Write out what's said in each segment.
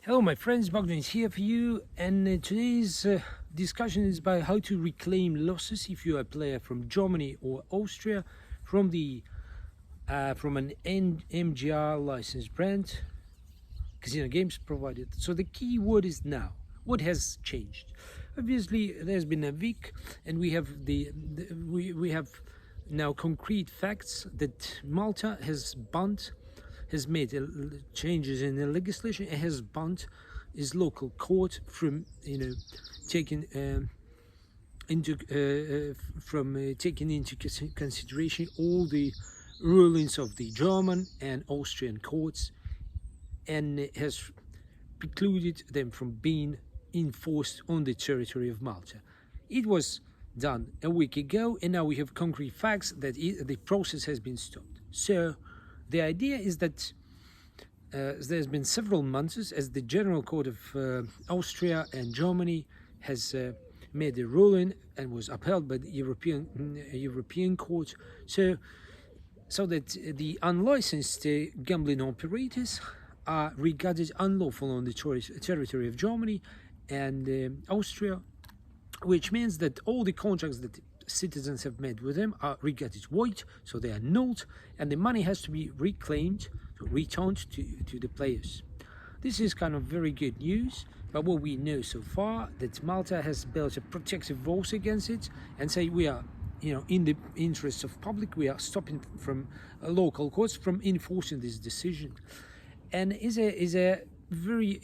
Hello, my friends. Bogdan is here for you, and today's discussion is about how to reclaim losses if you are a player from Germany or Austria from an MGR licensed brand, casino games provided. So the key word is now. What has changed? Obviously, there's been a week, and we have we have now concrete facts that Malta has made changes in the legislation. It has banned its local court from taking taking into consideration all the rulings of the German and Austrian courts, and it has precluded them from being enforced on the territory of Malta. It was done a week ago, and now we have concrete facts that the process has been stopped. So the idea is that there's been several months as the General Court of Austria and Germany has made a ruling and was upheld by the European Court. So that the unlicensed gambling operators are regarded unlawful on the territory of Germany and Austria, which means that all the contracts that citizens have made with them are regarded void, so they are nulled, and the money has to be reclaimed, returned to the players. This is kind of very good news, but what we know so far that Malta has built a protective walls against it and say we are, in the interests of public, we are stopping from local courts from enforcing this decision, and is a very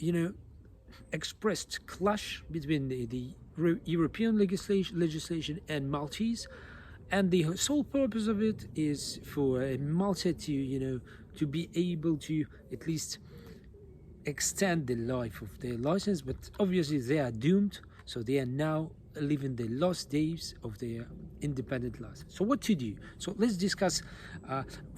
expressed clash between the European legislation and Maltese, and the sole purpose of it is for Malta to be able to at least extend the life of their license, but obviously they are doomed, so they are now living the last days of their independent license. So what to do? So let's discuss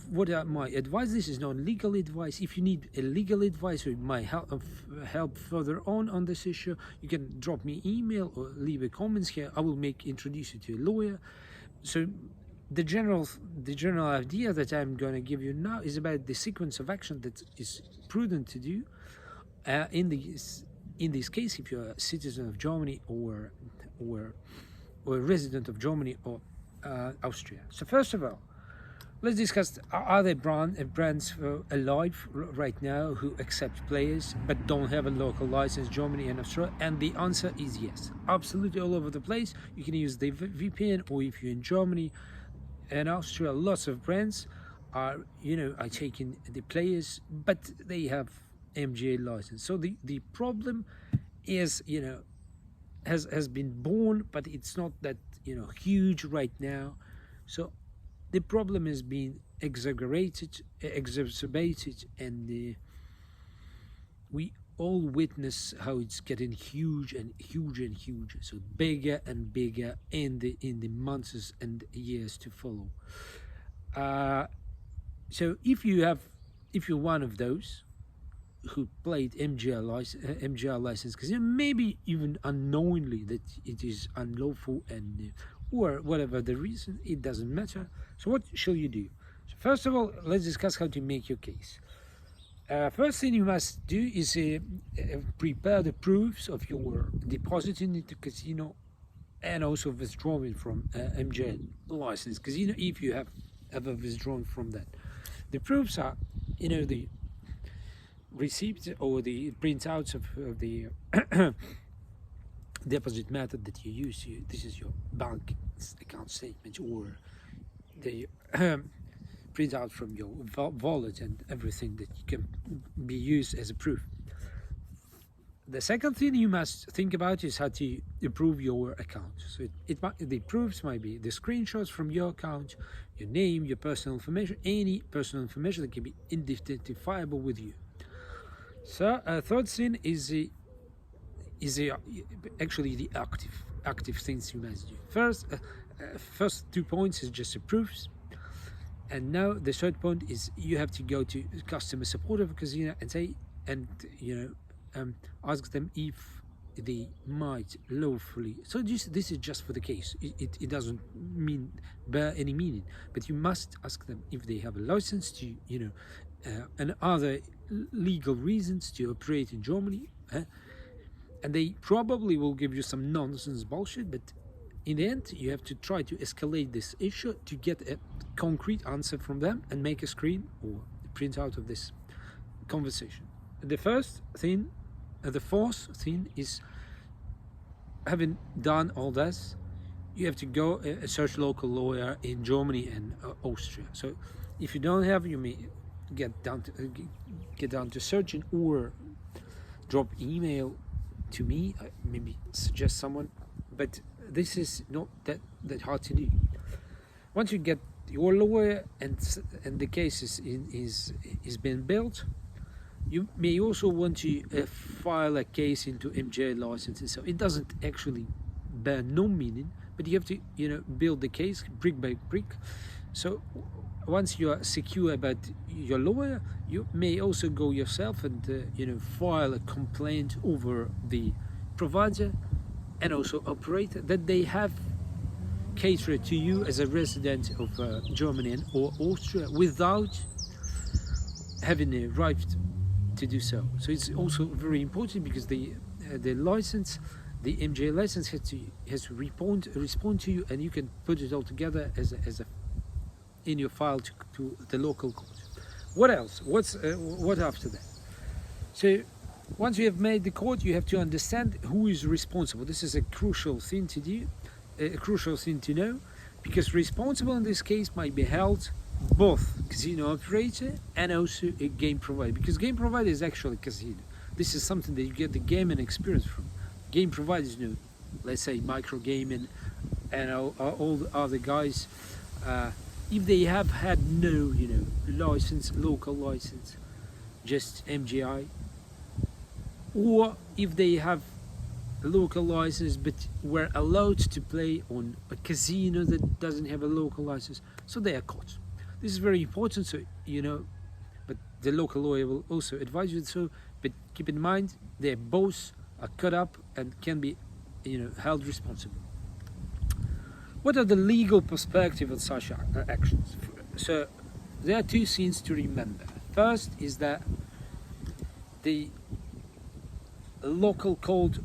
what are my advice. This is not legal advice. If you need a legal advice or my help further on this issue, you can drop me email or leave a comments here. I will introduce you to a lawyer. So the general idea that I'm going to give you now is about the sequence of action that is prudent to do in this case if you're a citizen of Germany or a resident of Germany or Austria. So first of all, let's discuss, are there brands alive right now who accept players but don't have a local license, Germany and Austria? And the answer is yes, absolutely all over the place. You can use the VPN, or if you're in Germany and Austria, lots of brands are taking the players, but they have MGA license. So the problem is has been born, but it's not that huge right now. So the problem is being exacerbated, and we all witness how it's getting huge and huge. So bigger and bigger in the months and years to follow. So if you're one of those who played MGR license casino, maybe even unknowingly that it is unlawful, and or whatever the reason, it doesn't matter. So what shall you do? So first of all, let's discuss how to make your case. First thing you must do is prepare the proofs of your depositing into casino and also withdrawing from MGR license casino if you have ever withdrawn from that. The proofs are the receipt or the printouts of the deposit method that you use. This is your bank account statement, or the printout from your wallet and everything that can be used as a proof. The second thing you must think about is how to improve your account. So the proofs might be the screenshots from your account, your name, your personal information, any personal information that can be identifiable with you. So third thing is actually the active things you must do. First 2 points is just the proofs, and now the third point is you have to go to customer support of a casino and say ask them if they might lawfully. So this is just for the case. It doesn't bear any meaning, but you must ask them if they have a license to and other legal reasons to operate in Germany. And they probably will give you some nonsense bullshit, but in the end, you have to try to escalate this issue to get a concrete answer from them and make a screen or print out of this conversation. The fourth thing is, having done all this, you have to go search local lawyer in Germany and Austria. So if you don't have, you may get down to searching or drop email to me, maybe suggest someone, but this is not that hard to do. Once you get your lawyer and the case is being built, you may also want to file a case into MJ licenses. So it doesn't actually bear no meaning, but you have to build the case brick by brick. So once you are secure about your lawyer, you may also go yourself and file a complaint over the provider and also operator that they have catered to you as a resident of Germany or Austria without having a right to do so. So it's also very important, because the license, the MJ license, has to respond to you, and you can put it all together as a in your file to the local court. What else? What after that? So once you have made the court, you have to understand who is responsible. This is a crucial thing to do, a crucial thing to know, because responsible in this case might be held both casino operator and also a game provider, because game provider is actually casino. This is something that you get the gaming experience from. Game providers know, let's say micro gaming and all the other guys, if they have had no license, local license, just MGI, or if they have a local license but were allowed to play on a casino that doesn't have a local license, so they are caught. This is very important, so but the local lawyer will also advise you so, but keep in mind they both are cut up and can be held responsible. What are the legal perspective of such actions? So there are two things to remember. First is that the local court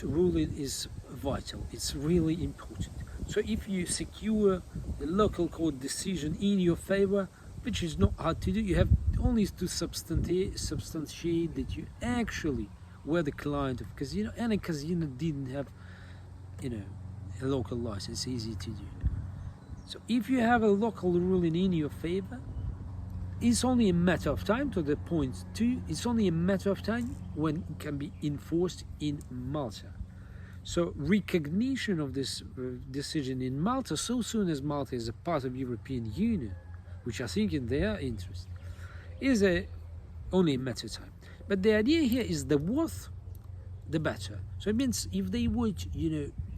ruling is vital. It's really important. So if you secure the local court decision in your favor, which is not hard to do, you have only to substantiate that you actually were the client of casino, and a casino didn't have a local license. Easy to do. So if you have a local ruling in your favor, it's only a matter of time. To the point two, it's only a matter of time when it can be enforced in Malta. So recognition of this decision in Malta, so soon as Malta is a part of European Union, which I think in their interest, is only a matter of time. But the idea here is the worse, the better. So it means if they would,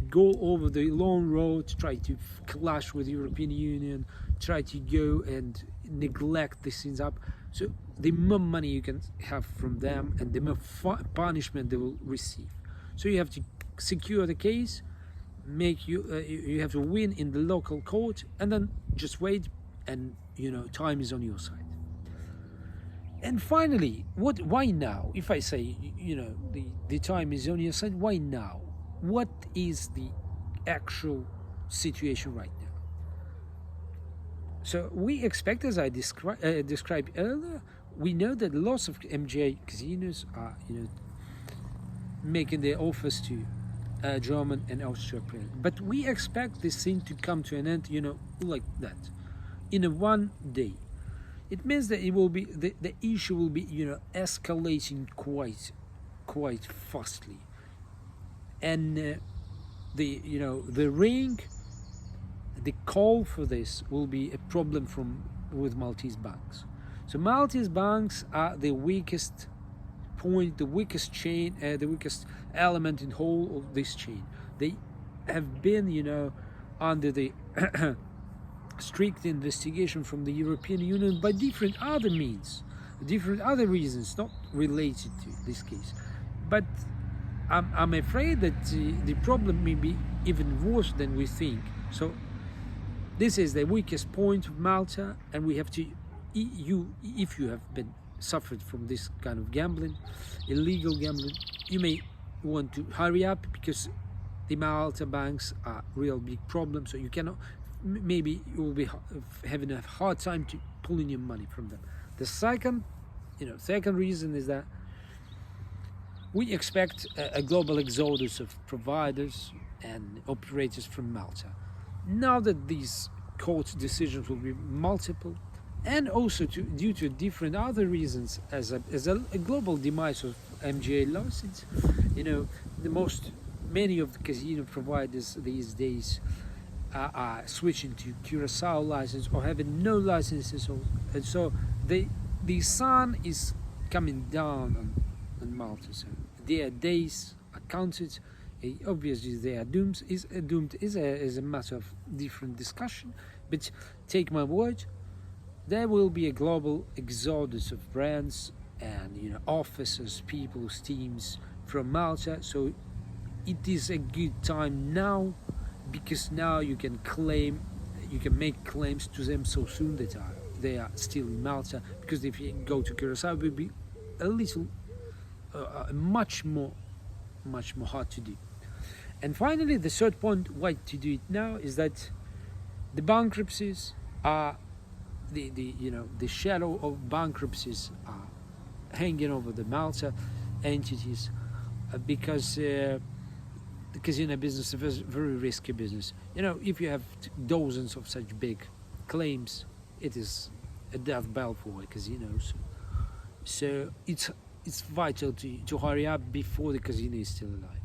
go over the long road, try to clash with the European Union, try to go and neglect these things up, so the more money you can have from them and the more punishment they will receive. So you have to secure the case, you have to win in the local court, and then just wait, and time is on your side. And finally, why now? If I say the time is on your side, why now? What is the actual situation right now? So we expect, as I described earlier, we know that lots of MJ casinos are making their offers to German and Austrian players, but we expect this thing to come to an end like that in a one day. It means that it will be the issue will be escalating quite fastly, and the ring, the call for this will be a problem with Maltese banks. So Maltese banks are the weakest point, the weakest chain, the weakest element in whole of this chain. They have been under the strict investigation from the European Union by different other means, different other reasons not related to this case. But I'm afraid that the problem may be even worse than we think. So this is the weakest point of Malta, and we have to if you have been suffered from this kind of gambling, illegal gambling, you may want to hurry up, because the Malta banks are real big problem. So you cannot, maybe you will be having a hard time to pulling your money from them. The second reason is that we expect a global exodus of providers and operators from Malta. Now that these court decisions will be multiple, and also due to different other reasons, as a global demise of MGA license, many of the casino providers these days are switching to Curacao license or having no licenses, and so the sun is coming down on Malta. So their days are counted. Obviously, they are doomed. Is a matter of different discussion. But take my word, there will be a global exodus of brands and officers, people, teams from Malta. So it is a good time now, because now you can make claims to them so soon that they are still in Malta. Because if you go to Curacao, it will be a little, much more hard to do. And finally, the third point why to do it now is that the bankruptcies are the shadow of bankruptcies are hanging over the Malta entities, because the casino business is a very risky business. If you have dozens of such big claims, it is a death bell for casinos. So it's vital to hurry up before the casino is still alive.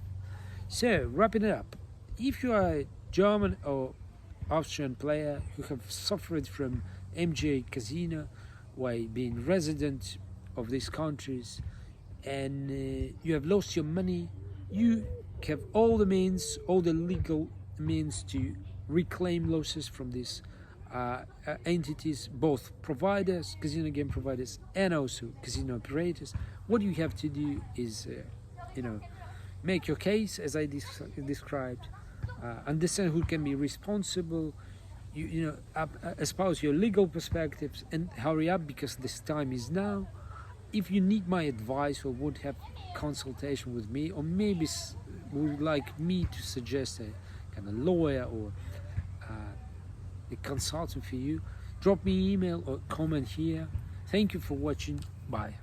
So, wrapping it up, if you are a German or Austrian player who have suffered from MGA casino while being resident of these countries, and you have lost your money, you have all the legal means to reclaim losses from these entities, both providers, casino game providers, and also casino operators. What you have to do is, make your case as I described, understand who can be responsible, espouse your legal perspectives, and hurry up, because this time is now. If you need my advice or would have consultation with me, or maybe would like me to suggest a kind of lawyer or a consultant for you, drop me an email or comment here. Thank you for watching. Bye.